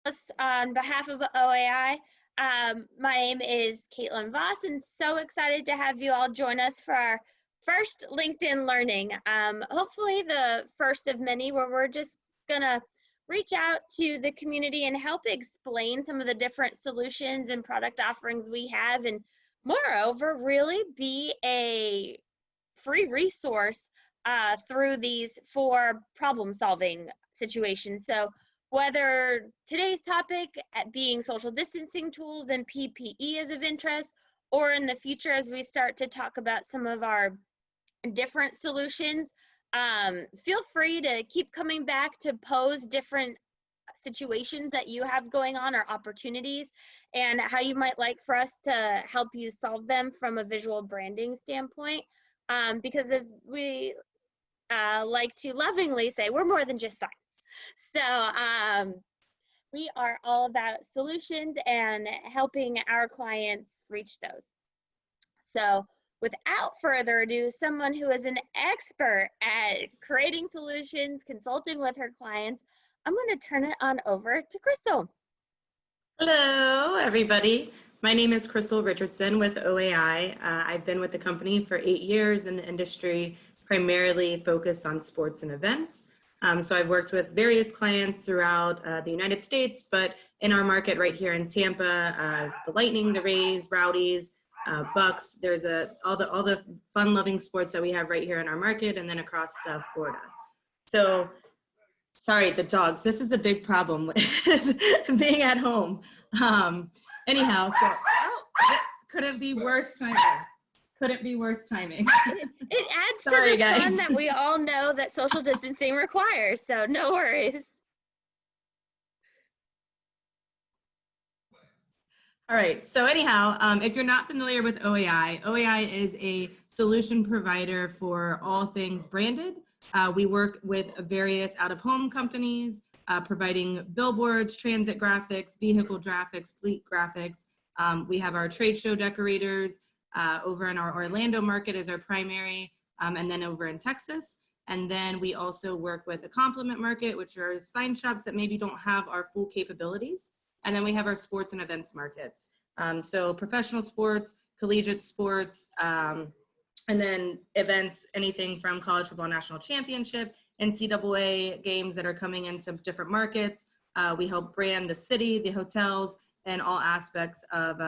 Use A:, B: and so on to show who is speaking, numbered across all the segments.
A: On behalf of OAI. My name is Caitlin Voss, and so excited to have you all join us for our first LinkedIn Learning. Hopefully, the first of many where we're just gonna reach out to the community and help explain some of the different solutions and product offerings we have, and moreover, really be a free resource through these for problem solving situations. So whether today's topic being social distancing tools and PPE is of interest, or in the future as we start to talk about some of our different solutions, feel free to keep coming back to pose different situations that you have going on or opportunities and how you might like for us to help you solve them from a visual branding standpoint. Because as we like to lovingly say, we're more than just science. So we are all about solutions and helping our clients reach those. So without further ado, someone who is an expert at creating solutions, consulting with her clients, I'm going to turn it on over to Crystal.
B: Hello, everybody. My name is Crystal Richardson with OAI. I've been with the company for 8 years in the industry, primarily focused on sports and events. So I've worked with various clients throughout the United States, but in our market right here in Tampa, the Lightning, the Rays, Rowdies, Bucks, there's all the fun-loving sports that we have right here in our market and then across Florida. So sorry, the dogs. This is the big problem with being at home. Anyhow, so couldn't be worse timing. Couldn't be worse timing.
A: It adds to the fun that we all know that social distancing requires, so no worries.
B: All right, so anyhow, if you're not familiar with OAI, OAI is a solution provider for all things branded. We work with various out-of-home companies, providing billboards, transit graphics, vehicle graphics, fleet graphics. We have our trade show decorators over in our Orlando market as our primary, and then over in Texas. And then we also work with a complement market, which are sign shops that maybe don't have our full capabilities. And then we have our sports and events markets. So professional sports, collegiate sports, and then events, anything from college football national championship, NCAA games that are coming in some different markets. We help brand the city, the hotels, and all aspects of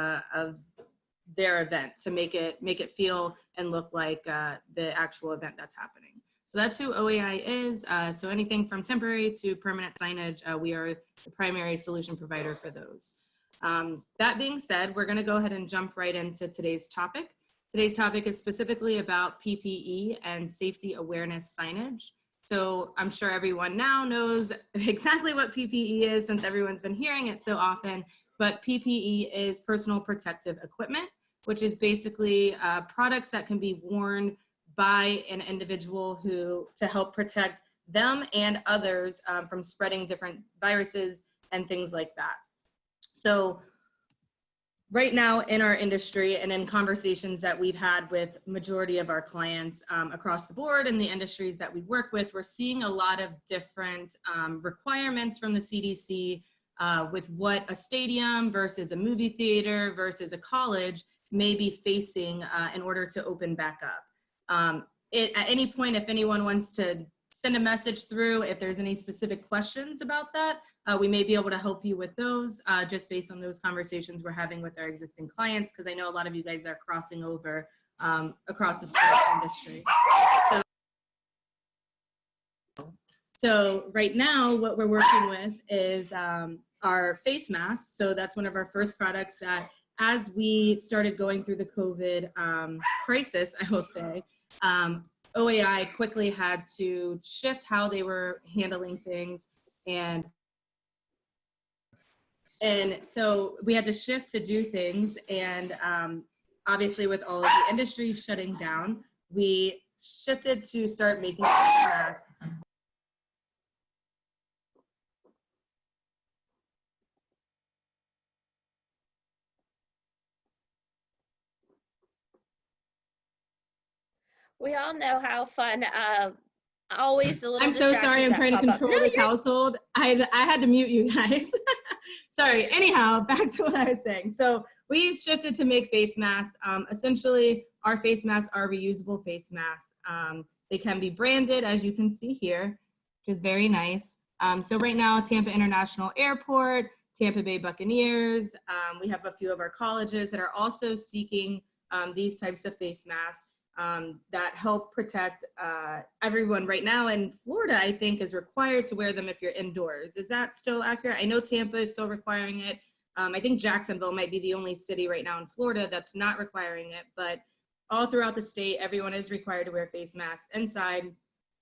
B: their event to make it feel and look like the actual event that's happening. So that's who OAI is. So anything from temporary to permanent signage, we are the primary solution provider for those. That being said, we're going to go ahead and jump right into today's topic. Today's topic is specifically about PPE and safety awareness signage. So I'm sure everyone now knows exactly what PPE is since everyone's been hearing it so often, but PPE is personal protective equipment, which is basically products that can be worn by an individual to help protect them and others from spreading different viruses and things like that. So right now in our industry and in conversations that we've had with majority of our clients across the board in the industries that we work with, we're seeing a lot of different requirements from the CDC with what a stadium versus a movie theater versus a college may be facing in order to open back up. At any point, if anyone wants to send a message through, if there's any specific questions about that, we may be able to help you with those just based on those conversations we're having with our existing clients, because I know a lot of you guys are crossing over across the sports industry. So right now, what we're working with is our face masks. So that's one of our first products that, as we started going through the COVID crisis, I will say, OAI quickly had to shift how they were handling things, and so we had to shift to do things, and obviously with all of the industry shutting down, we shifted to start making masks.
A: We all know how fun always the little
B: I'm so sorry, I'm trying to control this household. I had to mute you guys. Sorry. Anyhow, back to what I was saying. So we shifted to make face masks. Essentially, our face masks are reusable face masks. They can be branded, as you can see here, which is very nice. So right now, Tampa International Airport, Tampa Bay Buccaneers, we have a few of our colleges that are also seeking these types of face masks that help protect everyone. Right now in Florida, I think is required to wear them if you're indoors. Is that still accurate? I know Tampa is still requiring it. I think Jacksonville might be the only city right now in Florida that's not requiring it, but all throughout the state, everyone is required to wear face masks inside.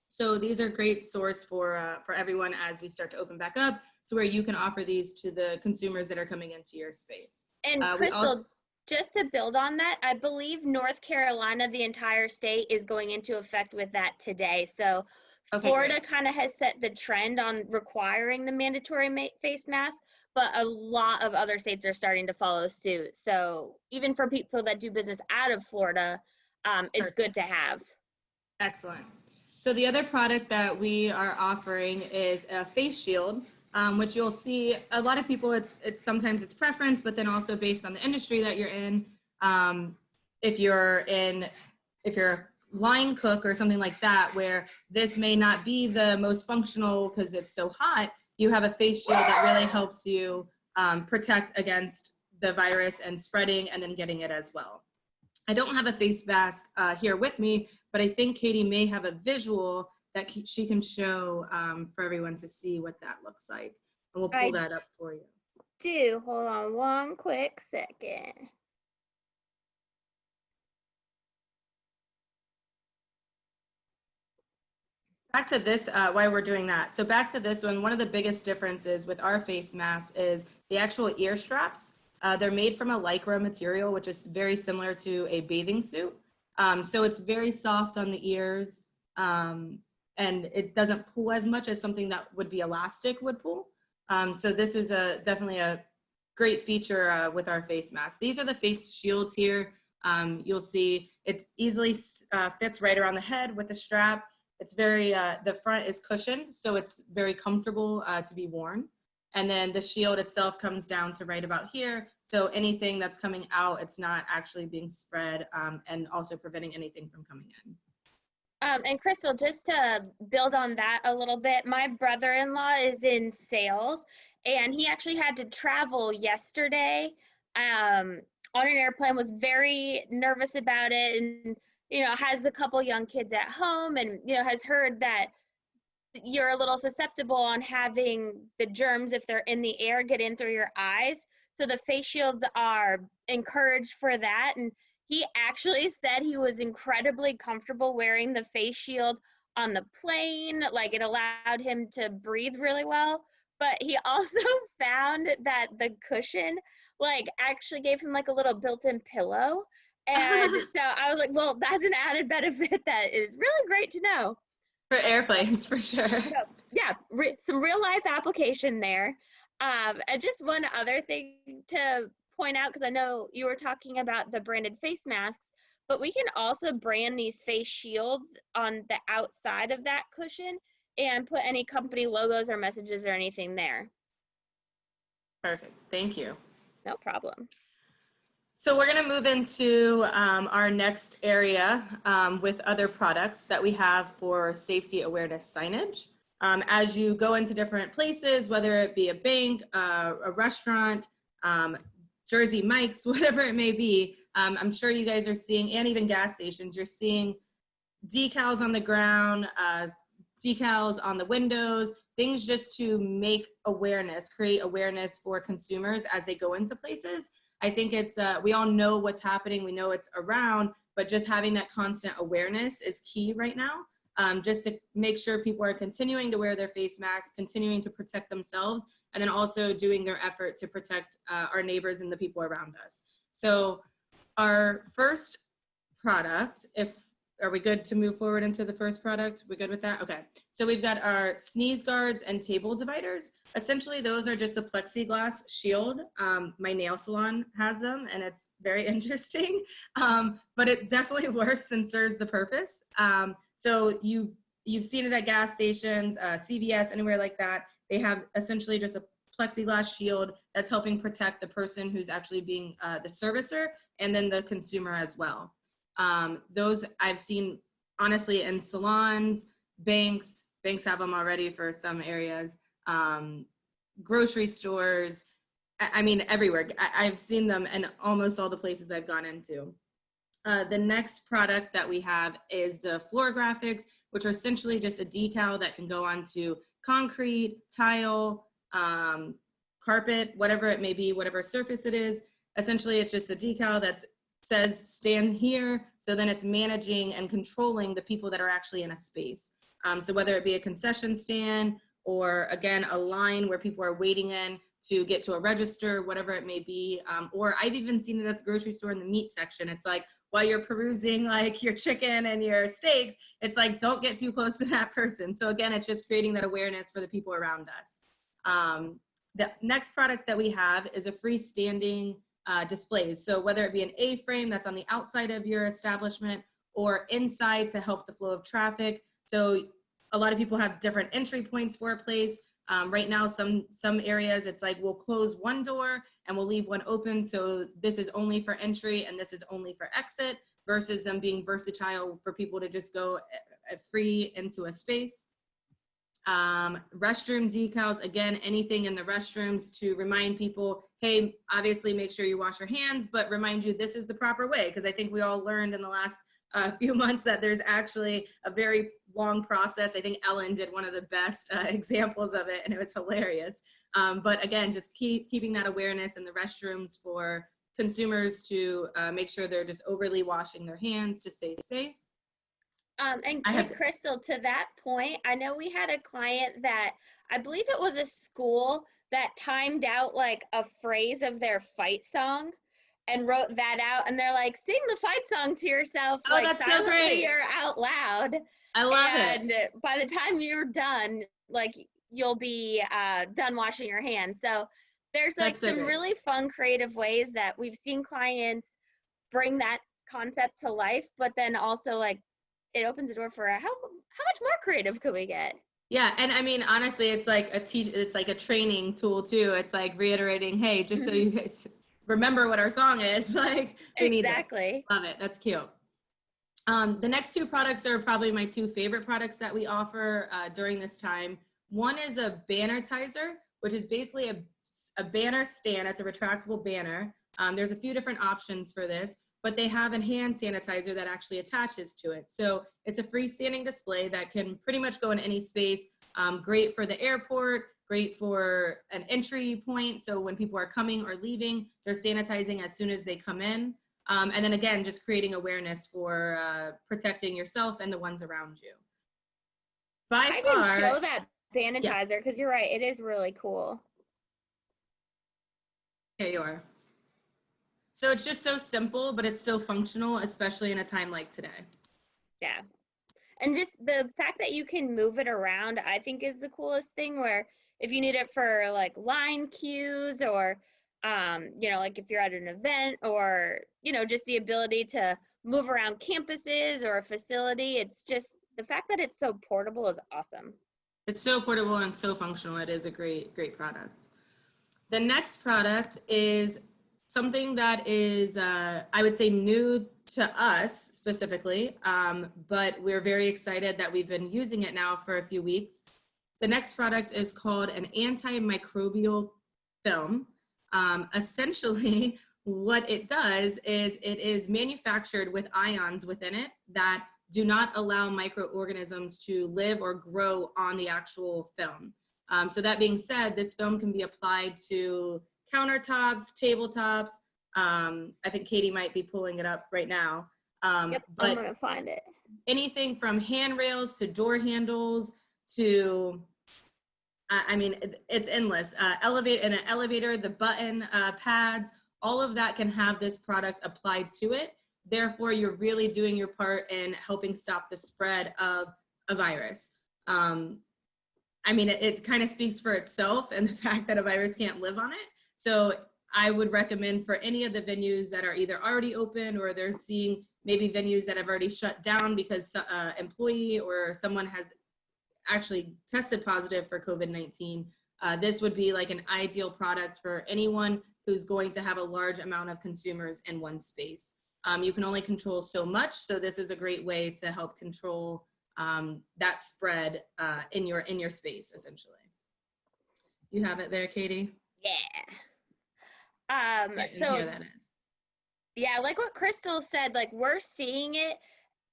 B: So these are a great source for everyone as we start to open back up to where you can offer these to the consumers that are coming into your space.
A: And Crystal, just to build on that, I believe North Carolina, the entire state, is going into effect with that today. So okay, Florida kind of has set the trend on requiring the mandatory face mask, but a lot of other states are starting to follow suit. So even for people that do business out of Florida, it's good to have.
B: Excellent. So the other product that we are offering is a face shield, which you'll see a lot of people, it's sometimes it's preference, but then also based on the industry that you're in. If you're a line cook or something like that, where this may not be the most functional because it's so hot, you have a face shield that really helps you protect against the virus and spreading and then getting it as well. I don't have a face mask here with me, but I think Katie may have a visual that she can show for everyone to see what that looks like. And we'll pull that up for you.
A: Hold on one quick second.
B: Back to this, why we're doing that. So back to this one of the biggest differences with our face masks is the actual ear straps. They're made from a Lycra material, which is very similar to a bathing suit. So it's very soft on the ears, and it doesn't pull as much as something that would be elastic would pull. So this is definitely a great feature with our face masks. These are the face shields here. You'll see it easily fits right around the head with the strap. It's very, the front is cushioned, so it's very comfortable to be worn. And then the shield itself comes down to right about here. So anything that's coming out, it's not actually being spread and also preventing anything from coming in.
A: And Crystal, just to build on that a little bit, my brother-in-law is in sales and he actually had to travel yesterday on an airplane, was very nervous about it, and has a couple young kids at home, and has heard that you're a little susceptible on having the germs, if they're in the air, get in through your eyes. So the face shields are encouraged for that. And he actually said he was incredibly comfortable wearing the face shield on the plane. Like, it allowed him to breathe really well. But he also found that the cushion actually gave him a little built-in pillow. And so I was like, well, that's an added benefit that is really great to know.
B: For airplanes, for sure.
A: So, yeah, some real life application there. And just one other thing to point out, because I know you were talking about the branded face masks, but we can also brand these face shields on the outside of that cushion and put any company logos or messages or anything there.
B: Perfect. Thank you.
A: No problem.
B: So we're going to move into our next area with other products that we have for safety awareness signage. As you go into different places, whether it be a bank, a restaurant, Jersey Mike's, whatever it may be, I'm sure you guys are seeing, and even gas stations, you're seeing decals on the ground, decals on the windows, things just to make awareness, create awareness for consumers as they go into places. I think it's, we all know what's happening, we know it's around, but just having that constant awareness is key right now, just to make sure people are continuing to wear their face masks, continuing to protect themselves, and then also doing their effort to protect our neighbors and the people around us. So our first product, are we good to move forward into the first product? We good with that? Okay. So we've got our sneeze guards and table dividers. Essentially, those are just a plexiglass shield. My nail salon has them, and it's very interesting, but it definitely works and serves the purpose. So you've seen it at gas stations, CVS, anywhere like that. They have essentially just a plexiglass shield that's helping protect the person who's actually being the servicer, and then the consumer as well. Those I've seen honestly in salons, banks have them already for some areas, grocery stores, I mean, everywhere. I've seen them in almost all the places I've gone into. The next product that we have is the floor graphics, which are essentially just a decal that can go onto concrete, tile, carpet, whatever it may be, whatever surface it is. Essentially, it's just a decal that says stand here. So then it's managing and controlling the people that are actually in a space. So whether it be a concession stand or, again, a line where people are waiting in to get to a register, whatever it may be. Or I've even seen it at the grocery store in the meat section. It's like, while you're perusing like your chicken and your steaks, it's like, don't get too close to that person. So again, it's just creating that awareness for the people around us. The next product that we have is a freestanding displays. So whether it be an A-frame that's on the outside of your establishment or inside to help the flow of traffic. So a lot of people have different entry points for a place. Right now, some areas, it's like we'll close one door and we'll leave one open. So this is only for entry and this is only for exit, versus them being versatile for people to just go free into a space. Restroom decals, again, anything in the restrooms to remind people, hey, obviously make sure you wash your hands, but remind you this is the proper way. Because I think we all learned in the last few months that there's actually a very long process. I think Ellen did one of the best examples of it, and it was hilarious. But again, just keeping that awareness in the restrooms for consumers to make sure they're just overly washing their hands to stay safe.
A: And Crystal, to that point, I know we had a client that I believe it was a school that timed out like a phrase of their fight song and wrote that out, and they're like, sing the fight song to yourself,
B: oh,
A: like
B: that's
A: silently
B: so great.
A: or out loud.
B: I love
A: and
B: it.
A: By the time you're done, like you'll be done washing your hands. So there's like some really fun, creative ways that we've seen clients bring that concept to life, but then also like it opens the door for how much more creative could we get?
B: Yeah, and I mean, honestly, it's like it's like a training tool too. It's like reiterating, hey, just so you guys remember what our song is. Like, we need this. Love it. That's cute. The next two products are probably my two favorite products that we offer during this time. One is a bannertizer, which is basically a banner stand. It's a retractable banner. There's a few different options for this, but they have a hand sanitizer that actually attaches to it. So it's a freestanding display that can pretty much go in any space. Great for the airport, great for an entry point. So when people are coming or leaving, they're sanitizing as soon as they come in. And then again, just creating awareness for protecting yourself and the ones around you. I
A: can show that bannertizer because you're right, it is really cool.
B: Here you are. So it's just so simple, but it's so functional, especially in a time like today.
A: Yeah. And just the fact that you can move it around, I think is the coolest thing, where if you need it for like line cues or, you know, like if you're at an event or, you know, just the ability to move around campuses or a facility, it's just the fact that it's so portable is awesome.
B: It's so portable and so functional. It is a great product. The next product is something that is, I would say, new to us specifically, but we're very excited that we've been using it now for a few weeks. The next product is called an antimicrobial film. Essentially, what it does is it is manufactured with ions within it that do not allow microorganisms to live or grow on the actual film. So that being said, this film can be applied to countertops, tabletops. I think Katie might be pulling it up right now.
A: Yep, but I'm gonna find it.
B: Anything from handrails to door handles to, I mean, it's endless. In an elevator, the button pads, all of that can have this product applied to it. Therefore, you're really doing your part in helping stop the spread of a virus. I mean, it kind of speaks for itself and the fact that a virus can't live on it. So I would recommend for any of the venues that are either already open or they're seeing maybe venues that have already shut down because employee or someone has actually tested positive for COVID-19, This would be like an ideal product for anyone who's going to have a large amount of consumers in one space. You can only control so much, so this is a great way to help control that spread in your space, essentially. You have it there, Katie?
A: Yeah.
B: Here that is.
A: Yeah, like what Crystal said, like we're seeing it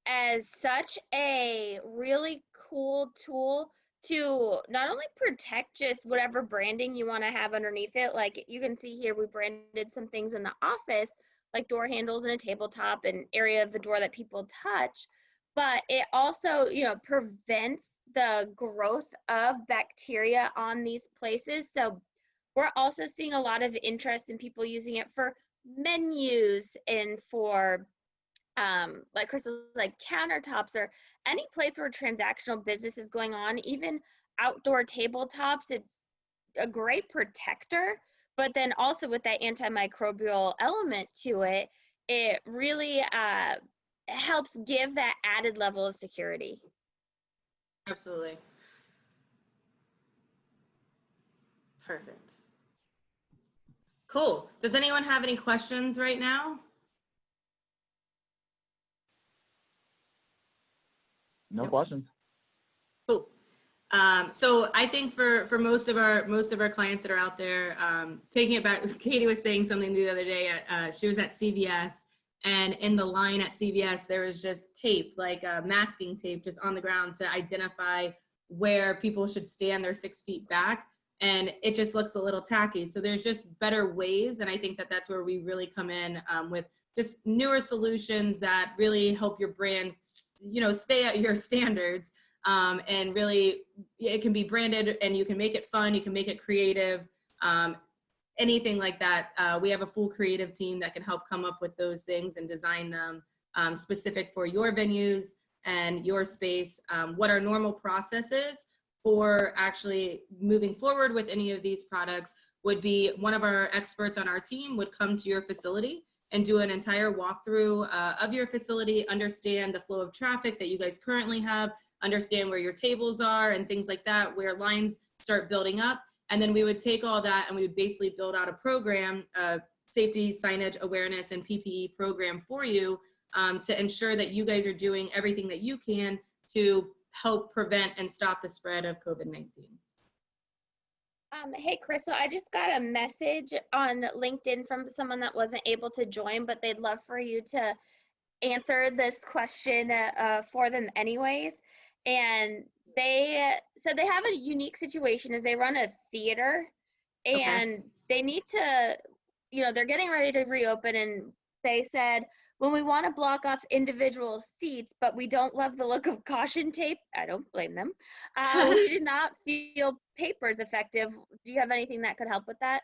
A: as such a really cool tool to not only protect just whatever branding you want to have underneath it. Like you can see here, we branded some things in the office, like door handles and a tabletop and area of the door that people touch. But it also, prevents the growth of bacteria on these places. So we're also seeing a lot of interest in people using it for menus and for like Crystal's like countertops or any place where transactional business is going on, even outdoor tabletops. It's a great protector, but then also with that antimicrobial element to it, it really helps give that added level of security.
B: Absolutely. Perfect. Cool. Does anyone have any questions right now?
C: No questions.
B: Cool. So I think for most of our clients that are out there, taking it back, Katie was saying something the other day. She was at CVS, and in the line at CVS, there was just tape, like masking tape, just on the ground to identify where people should stand their 6 feet back, and it just looks a little tacky. So there's just better ways, and I think that that's where we really come in with just newer solutions that really help your brand, stay at your standards. And really, it can be branded and you can make it fun, you can make it creative, anything like that. We have a full creative team that can help come up with those things and design them specific for your venues and your space. What our normal process is for actually moving forward with any of these products would be one of our experts on our team would come to your facility and do an entire walkthrough of your facility, understand the flow of traffic that you guys currently have, understand where your tables are and things like that, where lines start building up. And then we would take all that and we would basically build out a program, safety, signage, awareness, and PPE program for you to ensure that you guys are doing everything that you can to help prevent and stop the spread of COVID-19.
A: Hey, Crystal, I just got a message on LinkedIn from someone that wasn't able to join, but they'd love for you to answer this question for them anyways. And they said they have a unique situation as they run a theater and they need to, they're getting ready to reopen, and they said, when we want to block off individual seats, but we don't love the look of caution tape, I don't blame them. We did not feel paper is effective. Do you have anything that could help with that?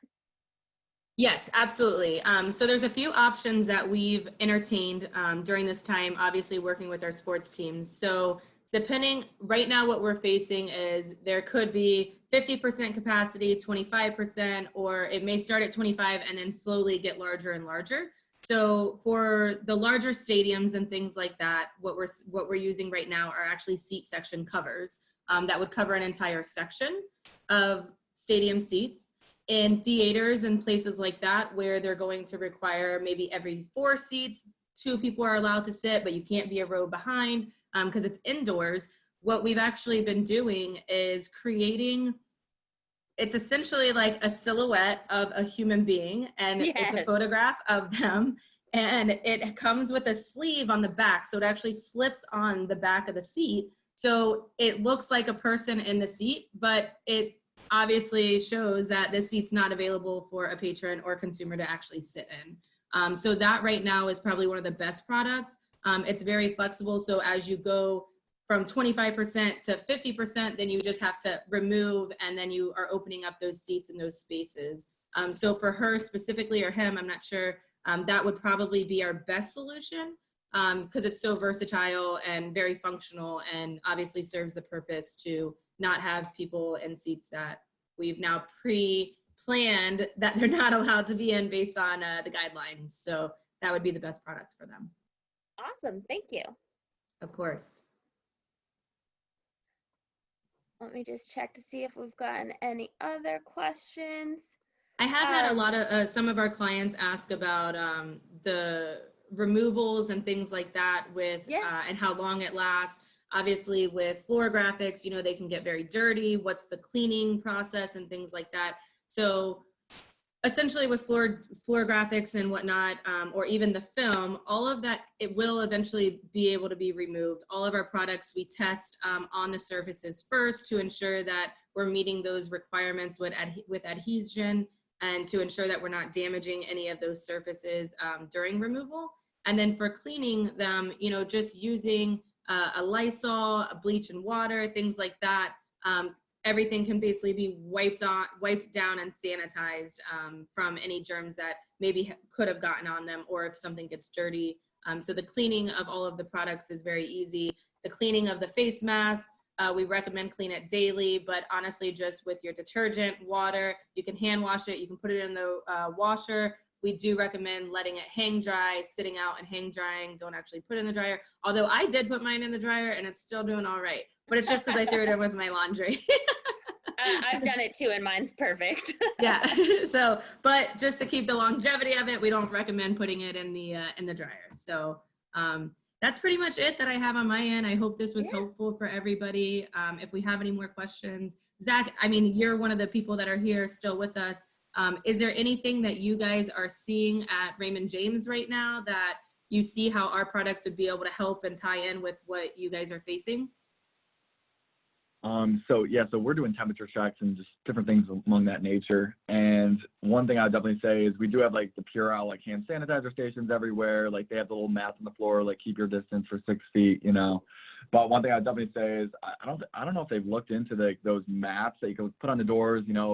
B: Yes, absolutely. So there's a few options that we've entertained during this time, obviously working with our sports teams. So depending, right now what we're facing is there could be 50% capacity, 25%, or it may start at 25 and then slowly get larger and larger. So for the larger stadiums and things like that, what we're using right now are actually seat section covers that would cover an entire section of stadium seats. In theaters and places like that, where they're going to require maybe every 4 seats, 2 people are allowed to sit, but you can't be a row behind because it's indoors. What we've actually been doing is creating, it's essentially like a silhouette of a human being, and it's a photograph of them, and it comes with a sleeve on the back, so it actually slips on the back of the seat, so it looks like a person in the seat, but it obviously shows that this seat's not available for a patron or consumer to actually sit in. So that right now is probably one of the best products. It's very flexible, so as you go from 25% to 50%, then you just have to remove, and then you are opening up those seats and those spaces. So for her specifically, or him, I'm not sure, that would probably be our best solution because it's so versatile and very functional, and obviously serves the purpose to not have people in seats that we've now pre-planned that they're not allowed to be in based on the guidelines. So that would be the best product for them.
A: Awesome, thank you.
B: Of course.
A: Let me just check to see if we've gotten any other questions.
B: I have had a lot of some of our clients ask about the removals and things like that with and how long it lasts. Obviously, with floor graphics, you know, they can get very dirty. What's the cleaning process and things like that. So essentially with floor graphics and whatnot, or even the film, all of that, it will eventually be able to be removed. All of our products we test on the surfaces first to ensure that we're meeting those requirements with adhesion and to ensure that we're not damaging any of those surfaces during removal. And then for cleaning them, you know, just using a Lysol, a bleach and water, things like that. Everything can basically be wiped down and sanitized from any germs that maybe could have gotten on them, or if something gets dirty. So the cleaning of all of the products is very easy. The cleaning of the face mask, we recommend clean it daily, but honestly, just with your detergent, water, you can hand wash it, you can put it in the washer. We do recommend letting it hang dry, sitting out and hang drying. Don't actually put it in the dryer. Although I did put mine in the dryer and it's still doing all right, but it's just because I threw it in with my laundry.
A: I've done it too, and mine's perfect.
B: Yeah. So, but just to keep the longevity of it, we don't recommend putting it in the dryer. So that's pretty much it that I have on my end. I hope this was helpful for everybody. If we have any more questions, Zach, I mean, you're one of the people that are here still with us. Is there anything that you guys are seeing at Raymond James right now that you see how our products would be able to help and tie in with what you guys are facing?
C: So we're doing temperature checks and just different things along that nature. And one thing I'd definitely say is we do have like the Purell like hand sanitizer stations everywhere. Like they have the little mats on the floor, like keep your distance for 6 feet, you know. But one thing I'd definitely say is I don't know if they've looked into those mats that you can put on the doors, you know,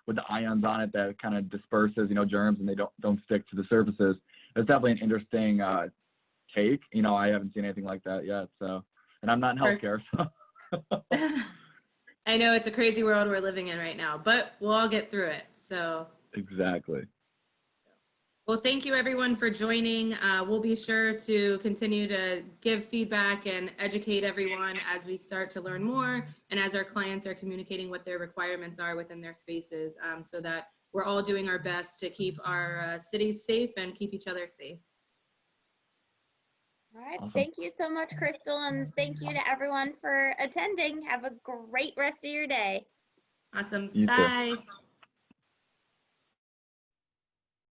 C: with the ions on it that kind of disperses, you know, germs and they don't stick to the surfaces. It's definitely an interesting take. You know, I haven't seen anything like that yet. So, and I'm not in healthcare, so.
B: I know it's a crazy world we're living in right now, but we'll all get through it. So
C: exactly.
B: Well, thank you everyone for joining. We'll be sure to continue to give feedback and educate everyone as we start to learn more and as our clients are communicating what their requirements are within their spaces, so that we're all doing our best to keep our cities safe and keep each other safe.
A: All right.
C: Awesome.
A: Thank you so much, Crystal. And thank you to everyone for attending. Have a great rest of your day.
B: Awesome.
C: You too.
B: Bye.